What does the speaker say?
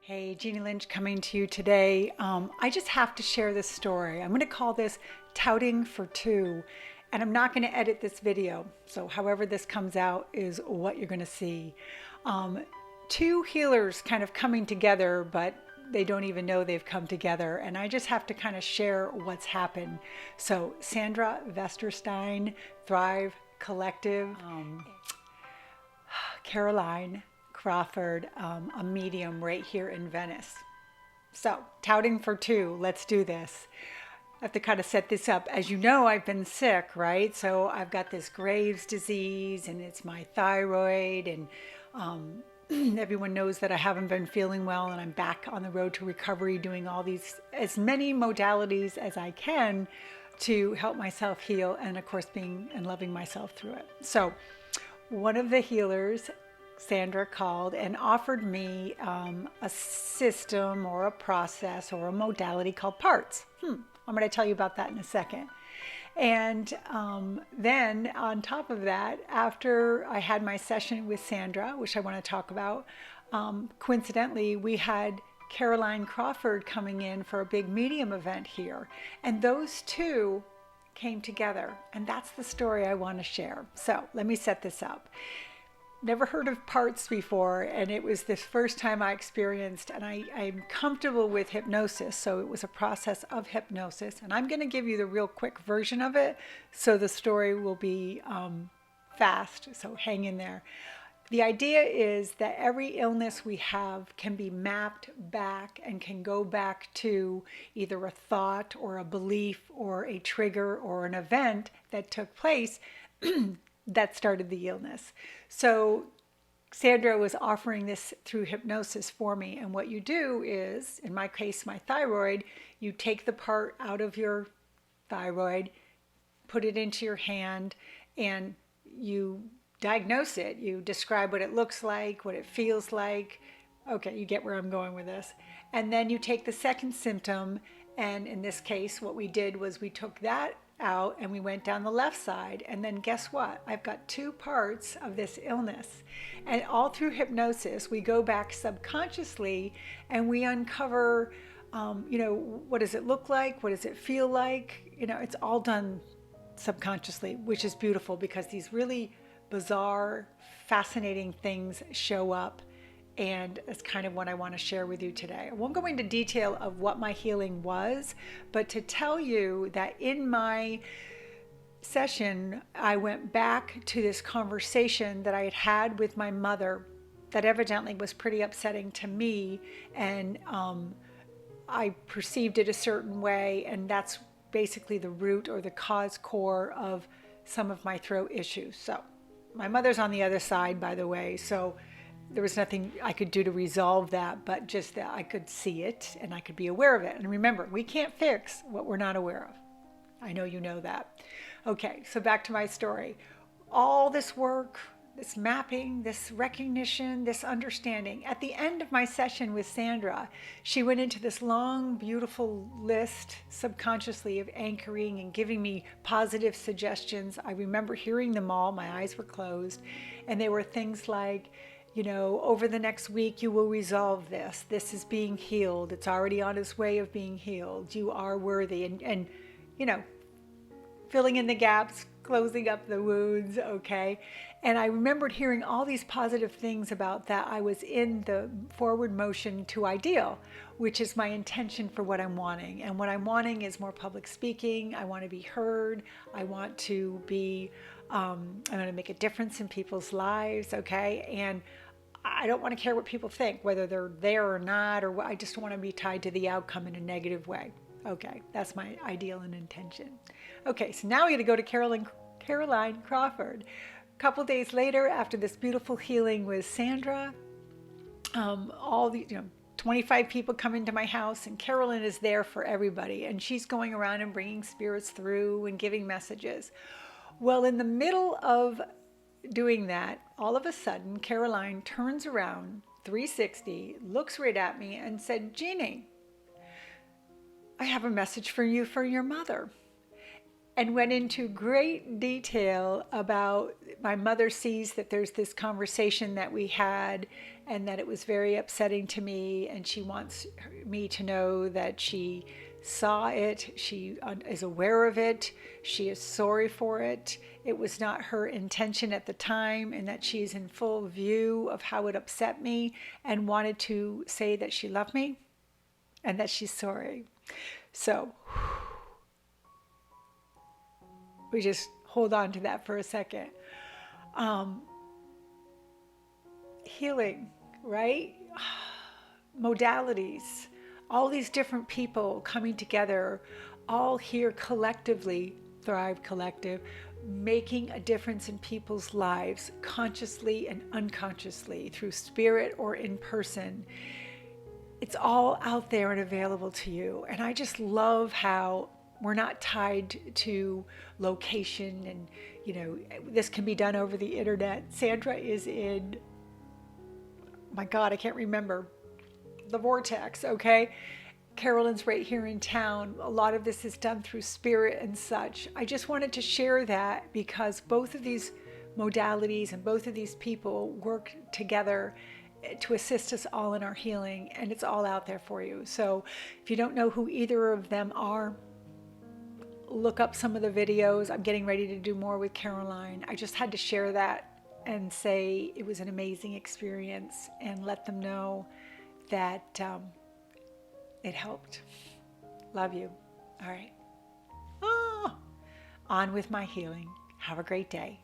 Hey, Jeannie Lynch coming to you today. I just have to share this story. I'm going to call this Touting for Two, and I'm not going to edit this video. So however this comes out is what you're going to see. Two healers kind of coming together, but they don't even know they've come together. And I just have to kind of share what's happened. So Sandra, Vesterstein, Thrive Collective, Caroline Crawford, a medium right here in Venice. So, touting for two, let's do this. I have to kind of set this up. As you know, I've been sick, right? So I've got this Graves' disease and it's my thyroid, and everyone knows that I haven't been feeling well, and I'm back on the road to recovery doing all these, as many modalities as I can to help myself heal, and of course being and loving myself through it. So one of the healers, Sandra, called and offered me a system or a process or a modality called parts. I'm going to tell you about that in a second. And then on top of that, after I had my session with Sandra, which I want to talk about, coincidentally, we had Caroline Crawford coming in for a big medium event here. And those two came together. And that's the story I want to share. So let me set this up. Never heard of parts before, and it was this first time I experienced, and I'm comfortable with hypnosis, so it was a process of hypnosis, and I'm going to give you the real quick version of it, so the story will be fast, so hang in there. The idea is that every illness we have can be mapped back and can go back to either a thought or a belief or a trigger or an event that took place that started the illness. So Sandra was offering this through hypnosis for me. And what you do is, in my case, my thyroid, you take the part out of your thyroid, put it into your hand, and you diagnose it. You describe what it looks like, what it feels like. Okay, you get where I'm going with this. And then you take the second symptom, and in this case, what we did was we took that out and we went down the left side, and then guess what? I've got two parts of this illness, and all through hypnosis we go back subconsciously and we uncover what does it look like, what does it feel like, it's all done subconsciously, which is beautiful because these really bizarre, fascinating things show up. And it's kind of what I want to share with you today. I won't go into detail of what my healing was, but to tell you that in my session, I went back to this conversation that I had had with my mother that evidently was pretty upsetting to me. And I perceived it a certain way. And that's basically the root or the cause core of some of my throat issues. So my mother's on the other side, by the way. So there was nothing I could do to resolve that, but just that I could see it and I could be aware of it. And remember, we can't fix what we're not aware of. I know you know that. Okay, so back to my story. All this work, this mapping, this recognition, this understanding. At the end of my session with Sandra, she went into this long, beautiful list subconsciously of anchoring and giving me positive suggestions. I remember hearing them all. My eyes were closed. And they were things like, over the next week, you will resolve this. This is being healed. It's already on its way of being healed. You are worthy. And filling in the gaps, closing up the wounds, okay? And I remembered hearing all these positive things about that. I was in the forward motion to ideal, which is my intention for what I'm wanting. And what I'm wanting is more public speaking. I want to be heard. I want to be, I want to make a difference in people's lives, okay? And I don't want to care what people think, whether they're there or not, or I just want to be tied to the outcome in a negative way. Okay, that's my ideal and intention. Okay, so now we got to go to Caroline Crawford. A couple days later, after this beautiful healing with Sandra, all the 25 people come into my house, and Caroline is there for everybody, and she's going around and bringing spirits through and giving messages. Well, in the middle of doing that, all of a sudden, Caroline turns around 360, looks right at me and said, "Jeannie, I have a message for you for your mother." And went into great detail about my mother sees that there's this conversation that we had and that it was very upsetting to me, and she wants me to know that she saw it, she is aware of it, she is sorry for it. It was not her intention at the time, and that she is in full view of how it upset me and wanted to say that she loved me and that she's sorry. So we just hold on to that for a second. Healing, right? Modalities, all these different people coming together, all here collectively, Thrive Collective, making a difference in people's lives consciously and unconsciously through spirit or in person. It's all out there and available to you. And I just love how we're not tied to location, and this can be done over the internet. Sandra is in, my God, I can't remember, the vortex, okay? Carolyn's right here in town. A lot of this is done through spirit and such. I just wanted to share that because both of these modalities and both of these people work together to assist us all in our healing, and it's all out there for you. So if you don't know who either of them are, look up some of the videos. I'm getting ready to do more with Caroline. I just had to share that and say it was an amazing experience and let them know that it helped. Love you. All right. On with my healing. Have a great day.